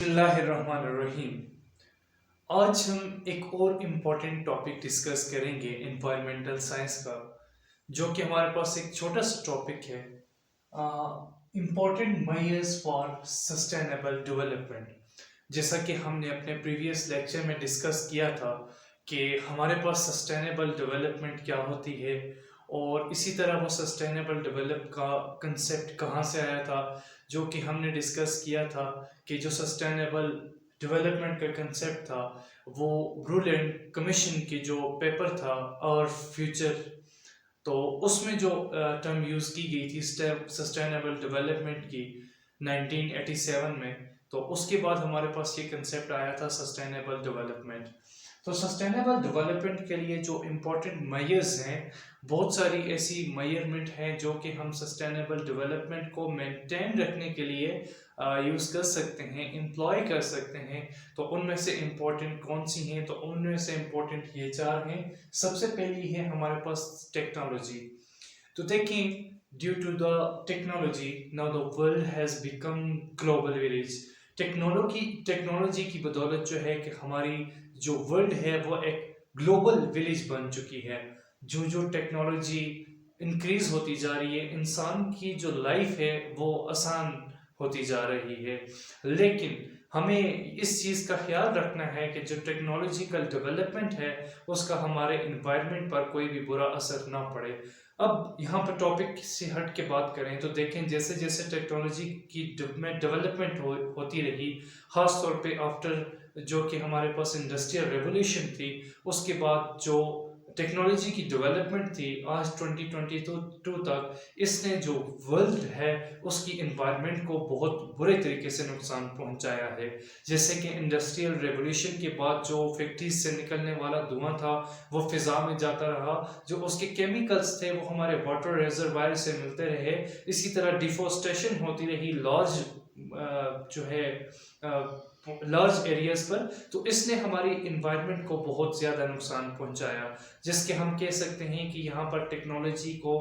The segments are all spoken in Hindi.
बिस्मिल्लाहिर्रहमानिर्रहीम। आज हम एक और इम्पोर्टेंट टॉपिक डिस्कस करेंगे एनवायरमेंटल साइंस का, जो कि हमारे पास एक छोटा सा टॉपिक है। Important measures for sustainable development. जैसा कि हमने अपने प्रीवियस लेक्चर में डिस्कस किया था कि हमारे पास सस्टेनेबल डेवलपमेंट क्या होती है, और इसी तरह वो सस्टेनेबल डेवलप का कंसेप्ट कहाँ से आया था, जो कि हमने डिस्कस किया था कि जो सस्टेनेबल डेवलपमेंट का कंसेप्ट था वो ब्रूलैंड कमीशन की जो पेपर था और फ्यूचर, तो उसमें जो टर्म यूज़ की गई थी सस्टेनेबल डेवलपमेंट की 1987 में, तो उसके बाद हमारे पास ये कंसेप्ट आया था सस्टेनेबल डेवलपमेंट। तो सस्टेनेबल डेवलपमेंट के लिए जो इम्पोर्टेंट मेजर्स हैं, बहुत सारी ऐसी मेजरमेंट हैं जो कि हम सस्टेनेबल डेवलपमेंट को मेंटेन रखने के लिए यूज़ कर सकते हैं, एम्प्लॉय कर सकते हैं। तो उनमें से इम्पोर्टेंट कौन सी हैं? तो उनमें से इम्पोर्टेंट ये चार हैं। सबसे पहली है हमारे पास टेक्नोलॉजी। तो देखें, due to the technology now the world has become global village. Technology की बदौलत जो है कि हमारी जो वर्ल्ड है वो एक ग्लोबल विलेज बन चुकी है। जो जो टेक्नोलॉजी इंक्रीज होती जा रही है, इंसान की जो लाइफ है वो आसान होती जा रही है। लेकिन हमें इस चीज़ का ख्याल रखना है कि जो टेक्नोलॉजिकल डेवलपमेंट है उसका हमारे इन्वायरमेंट पर कोई भी बुरा असर ना पड़े। अब यहाँ पर टॉपिक से हट के बात करें तो देखें, जैसे जैसे टेक्नोलॉजी की डेवलपमेंट होती रही, ख़ास तौर पे आफ्टर जो कि हमारे पास इंडस्ट्रियल रेवोल्यूशन थी, उसके बाद जो टेक्नोलॉजी की डेवलपमेंट थी आज 2022 तक, इसने जो वर्ल्ड है उसकी इन्वायरमेंट को बहुत बुरे तरीके से नुकसान पहुंचाया है। जैसे कि इंडस्ट्रियल रेवोल्यूशन के बाद जो फैक्ट्रीज से निकलने वाला धुआं था वो फिजा में जाता रहा, जो उसके केमिकल्स थे वो हमारे वाटर रिजर्वायर से मिलते रहे। इसी तरह डिफोरेस्टेशन होती रही जो है लार्ज एरियाज पर, तो इसने हमारी इन्वायरमेंट को बहुत ज़्यादा नुकसान पहुंचाया, जिसके हम कह सकते हैं कि यहाँ पर टेक्नोलॉजी को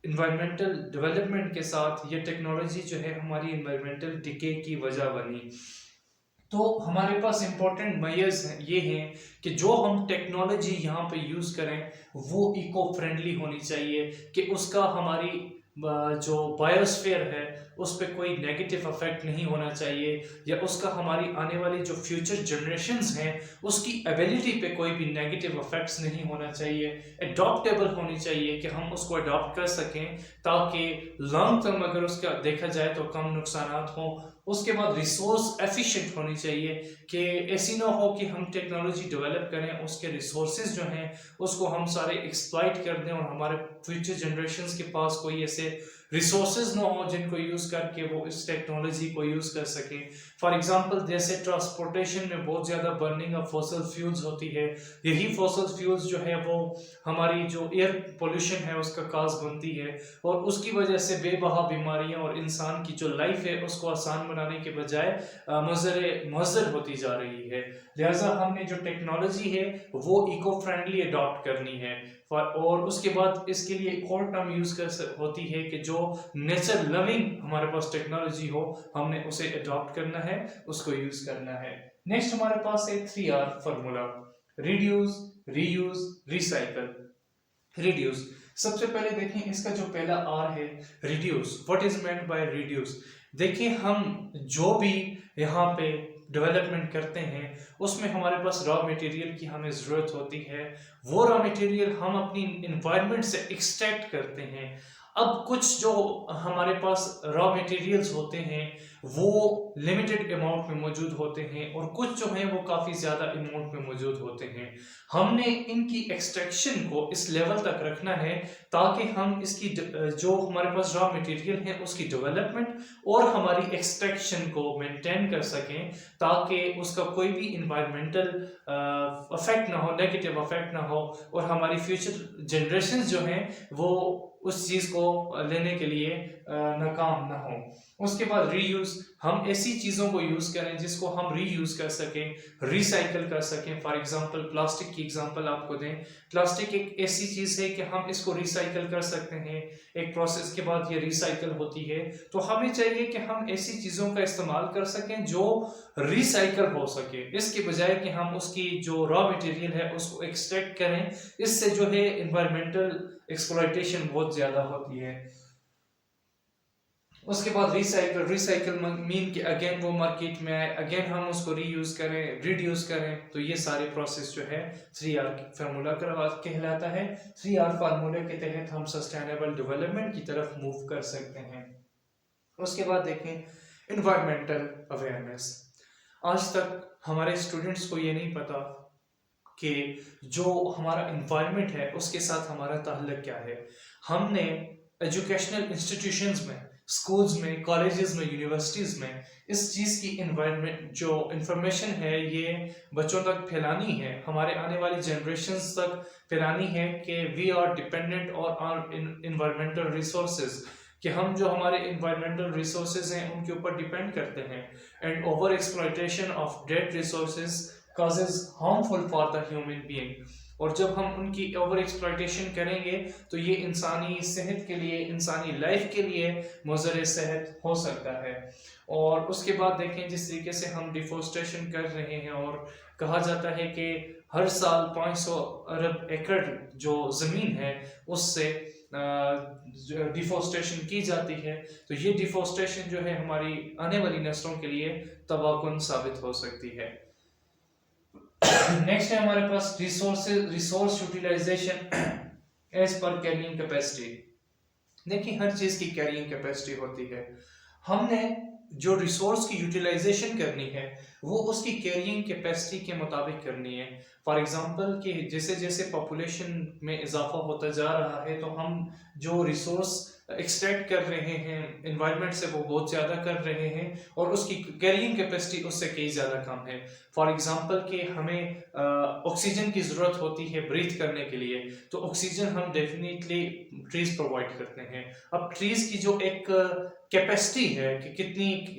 इन्वायरमेंटल डेवलपमेंट के साथ ये टेक्नोलॉजी जो है हमारी इन्वायरमेंटल डिके की वजह बनी। तो हमारे पास इम्पोर्टेंट मेजर्स ये हैं कि जो हम टेक्नोलॉजी यहाँ पे यूज़ करें वो इको फ्रेंडली होनी चाहिए, कि उसका हमारी जो बायोस्फीयर है उस पर कोई नेगेटिव इफेक्ट नहीं होना चाहिए, या उसका हमारी आने वाली जो फ्यूचर जनरेशन्स हैं उसकी एबिलिटी पे कोई भी नेगेटिव इफेक्ट्स नहीं होना चाहिए। अडॉप्टेबल होनी चाहिए कि हम उसको अडॉप्ट कर सकें, ताकि लॉन्ग टर्म अगर उसका देखा जाए तो कम नुकसान हों। उसके बाद रिसोर्स एफिशिएंट होनी चाहिए, कि ऐसी ना हो कि हम टेक्नोलॉजी डेवलप करें, उसके रिसोर्सेज जो हैं उसको हम सारे एक्सप्लॉइट कर दें और हमारे फ्यूचर जनरेशन्स के पास कोई ऐसे रिसोर्सेज ना हो जिनको यूज़ करके वो इस टेक्नोलॉजी को यूज़ कर सकें। फॉर एग्जांपल, जैसे ट्रांसपोर्टेशन में बहुत ज़्यादा बर्निंग ऑफ फॉसल फ्यूल्स होती है, यही फॉसल फ्यूल्स जो है वो हमारी जो एयर पोल्यूशन है उसका काज बनती है, और उसकी वजह से बेबहा बीमारियां और इंसान की जो लाइफ है उसको आसान बनाने के बजाय मुज़र होती जा रही है। लिहाजा हमने जो टेक्नोलॉजी है वो इको फ्रेंडली अडॉप्ट करनी है। और उसके बाद इसके लिए एक और टर्म यूज़ होती है कि जो नेचर लविंग हमारे पास टेक्नोलॉजी हो हमने उसे अडॉप्ट करना है, उसको यूज़ करना है। नेक्स्ट हमारे पास है 3R formula: reduce, reuse, recycle. Reduce, सबसे पहले देखें इसका जो पहला आर है reduce. What is meant by reduce? देखिए, हम जो भी यहाँ पे डेवलपमेंट करते हैं उसमें हमारे पास रॉ मटेरियल की हमें ज़रूरत होती है। वो रॉ मटेरियल हम अपनी इन्वायरमेंट से एक्सट्रैक्ट करते हैं। अब कुछ जो हमारे पास रॉ मटेरियल्स होते हैं वो लिमिटेड अमाउंट में मौजूद होते हैं, और कुछ जो हैं वो काफ़ी ज़्यादा अमाउंट में मौजूद होते हैं। हमने इनकी एक्सट्रैक्शन को इस लेवल तक रखना है ताकि हम इसकी जो हमारे पास रॉ मटेरियल है उसकी डेवलपमेंट और हमारी एक्सट्रैक्शन को मेंटेन कर सकें, ताकि उसका कोई भी इन्वायरमेंटल अफेक्ट ना हो, नेगेटिव अफेक्ट ना हो, और हमारी फ्यूचर जनरेशन्स जो हैं वो उस चीज़ को लेने के लिए नाकाम ना हो। उसके बाद रीयूज, हम ऐसी चीज़ों को यूज़ करें जिसको हम रीयूज कर सकें, रिसाइकल कर सकें। फॉर एग्जांपल प्लास्टिक की एग्जांपल आपको दें, प्लास्टिक एक ऐसी चीज़ है कि हम इसको रिसाइकल कर सकते हैं, एक प्रोसेस के बाद ये रिसाइकल होती है। तो हमें चाहिए कि हम ऐसी चीज़ों का इस्तेमाल कर सकें जो रिसाइकल हो सके, इसके बजाय कि हम उसकी जो रॉ मटेरियल है उसको एक्सट्रैक्ट करें। इससे जो है इन्वायरमेंटल एक्सप्लॉयटेशन बहुत ज़्यादा होती है। उसके बाद रिसाइकल, रिसाइकल मीन कि अगेन वो मार्केट में आए, अगेन हम उसको रीयूज करें, रिड्यूस करें। तो ये सारे प्रोसेस जो है 3R फार्मूला कहलाता है। 3R फार्मूले के तहत हम सस्टेनेबल डेवलपमेंट की तरफ मूव कर सकते हैं। उसके बाद देखें इन्वायरमेंटल अवेयरनेस। आज तक हमारे स्टूडेंट्स को ये नहीं पता कि जो हमारा इन्वायरमेंट है उसके साथ हमारा ताल्लुक क्या है। हमने एजुकेशनल इंस्टीट्यूशंस में, स्कूल्स में, कॉलेजेस में, यूनिवर्सिटीज़ में इस चीज़ की इन्वायरमेंट जो इंफॉर्मेशन है ये बच्चों तक फैलानी है, हमारे आने वाली जनरेशन्स तक फैलानी है कि वी आर डिपेंडेंट और इन्वायरमेंटल रिसोर्सेज, कि हम जो हमारे इन्वायरमेंटल रिसोर्सेज हैं उनके ऊपर डिपेंड करते हैं। And over exploitation of that resources causes harmful for the human being। और जब हम उनकी ओवर एक्सप्लॉयटेशन करेंगे तो ये इंसानी सेहत के लिए, इंसानी लाइफ के लिए मुज़र सेहत हो सकता है। और उसके बाद देखें जिस तरीके से हम डिफोरेस्टेशन कर रहे हैं, और कहा जाता है कि हर साल 500 अरब एकड़ जो ज़मीन है उससे डिफोरेस्टेशन की जाती है। तो ये डिफोरेस्टेशन जो है हमारी आने वाली नस्लों के लिए तबाहकुन साबित हो सकती है। नेक्स्ट है हमारे पास resource utilization as per carrying capacity. देखिए हर चीज की कैरिंग कैपेसिटी होती है, हमने जो रिसोर्स की यूटिलाइजेशन करनी है वो उसकी कैरिंग कैपेसिटी के मुताबिक करनी है। फॉर एग्जांपल कि जैसे जैसे पॉपुलेशन में इजाफा होता जा रहा है तो हम जो रिसोर्स एक्सट्रैक्ट कर रहे हैं एनवायरनमेंट से वो बहुत ज़्यादा कर रहे हैं और उसकी कैरिंग कैपेसिटी उससे कई ज़्यादा कम है। फॉर एग्जांपल कि हमें ऑक्सीजन की ज़रूरत होती है ब्रीथ करने के लिए, तो ऑक्सीजन हम डेफिनेटली ट्रीज प्रोवाइड करते हैं। अब ट्रीज की जो एक कैपेसिटी है कि कितनी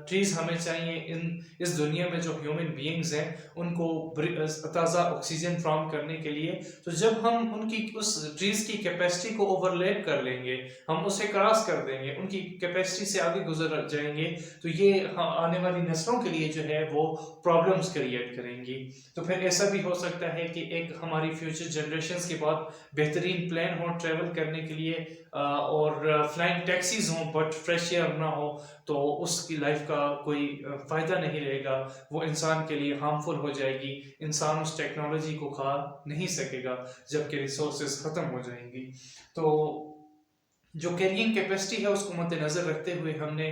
ट्रीज हमें चाहिए इस दुनिया में जो ह्यूमन बीइंग्स हैं उनको ताज़ा ऑक्सीजन फ्राहम करने के लिए, तो जब हम उनकी उस ट्रीज की कैपेसिटी को ओवरलैप कर लेंगे, हम उसे क्रॉस कर देंगे, उनकी कैपेसिटी से आगे गुजर जाएंगे, तो ये आने वाली नस्लों के लिए जो है वो प्रॉब्लम्स क्रिएट करेंगी। तो फिर ऐसा भी हो सकता है कि एक हमारी फ्यूचर जनरेशन्स के बाद बेहतरीन प्लान हो ट्रैवल करने के लिए और फ्लाइंग टैक्सीज हों बट फ्रेश एयर ना हो, तो उसकी लाइफ का कोई फ़ायदा नहीं रहेगा, वो इंसान के लिए हार्मफुल हो जाएगी। इंसान उस टेक्नोलॉजी को खा नहीं सकेगा जबकि रिसोर्सेज ख़त्म हो जाएंगी। तो जो कैरिंग कैपेसिटी है उसको मद्देनजर रखते हुए हमने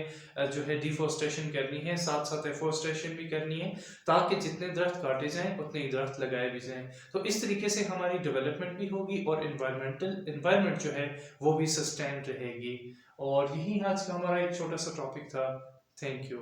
जो है डिफोरेस्टेशन करनी है, साथ साथ एफोरेस्टेशन भी करनी है, ताकि जितने दरख्त काटे जाएं उतने ही दरख्त लगाए भी जाएं। तो इस तरीके से हमारी डेवलपमेंट भी होगी और इन्वायरमेंट जो है वो भी सस्टेन रहेगी। और यही आज का हमारा एक छोटा सा टॉपिक था। Thank you.